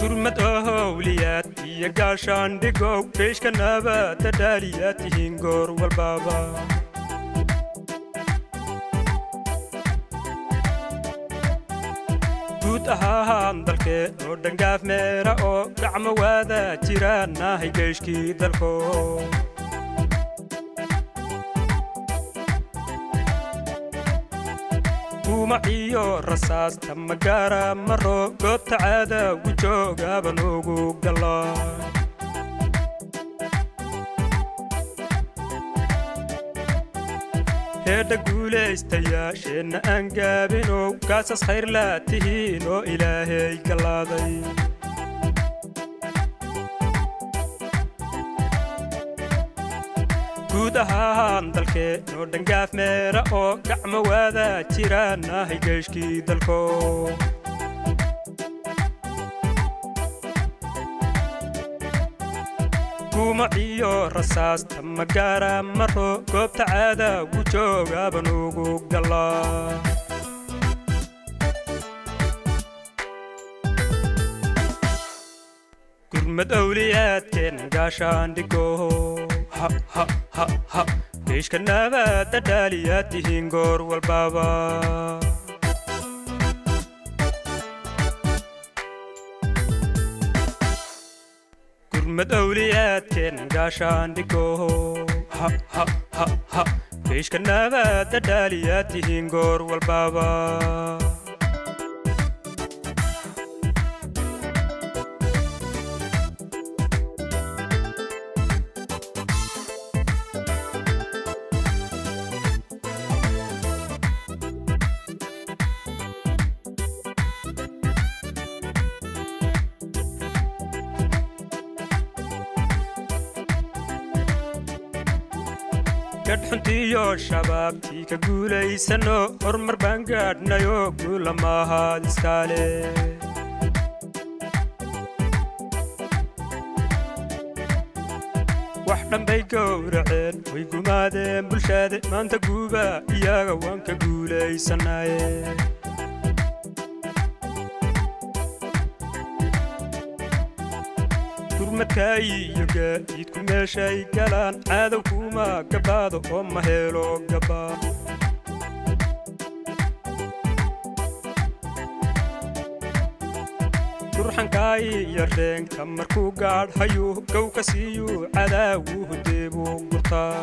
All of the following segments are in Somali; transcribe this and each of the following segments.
gurmad awliyaad iyo gaashaan dhigow beeshka nabadda dhaaliyaad tihiin goor walbaba guud ahaan dalkeen oo dhangaaf meera oo gacmo waada jiraanahay geeshkii dalko kumaciyo rasaasta magaara maro goobta caada ugu joogaaban ugu galo heedha guulaystayaasheenna aan gaabinow kaasas khayr laa tihiin oo ilaahay galaaday guud ahaan dalkeen oo dhangaaf meera oo gacmo waada jiraanahay geeshkii dalko kumaciyo rasaasta magaara maro goobta caada ugu joogaaban ugu galo gurmad awliyaadkeen gaashaan dhigo ha ha ha ha beeshka nabadda dhaaliyaad tihiin goor walbaba gurmad awliyaadkeen gaashaan dhigo ha ha ha ha beeshka nabadda dhaaliyaad tihiin goor walbaba gadxuntiyo shabaabtii ka guulaysano hormar baan gaadhnayoo guula maahaad iskaale wax dhanbay gowraceen way gumaadeen bulshade maanta guuba iyaga waan ka guulaysanaye gurmadka iyo gaadiidku meeshay galaan cadow kuma gabaado oo ma helo gaba durxanka iyo reenka markuu gaadhayo gow ka siiyu cadaawuhu deebuu gurtaa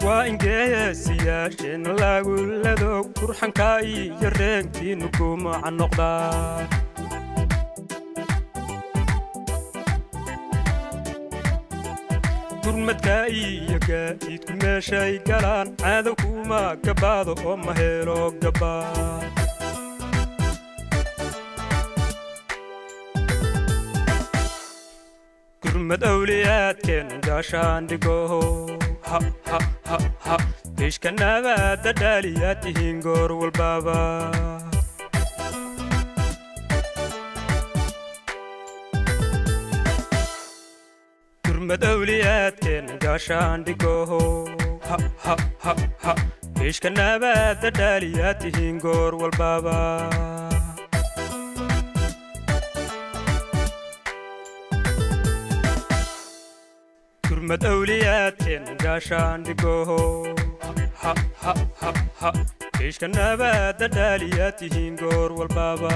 waa ingeesiyaasheenna lagu lado gurxanka iyo reenkiinu kumaca noqdaa gurmadka iyo gaadiidku meeshay galaan cadow kuma gabaado oo ma helo gaba gurmad awliyaadkeen gaashaan dhigo ha ha ha ha beeshka nabadda dhaaliyaad tihiin goor walbaba gurmad awliyaadkeen gaashaan dhigo ha ha ha ha beeshka nabadda dhaaliyaad tihiin goor walbaba gurmad awliyaadkeen gaashaan dhigo ha ha ha ha beeshka nabadda dhaaliyaad tihiin goor walbaba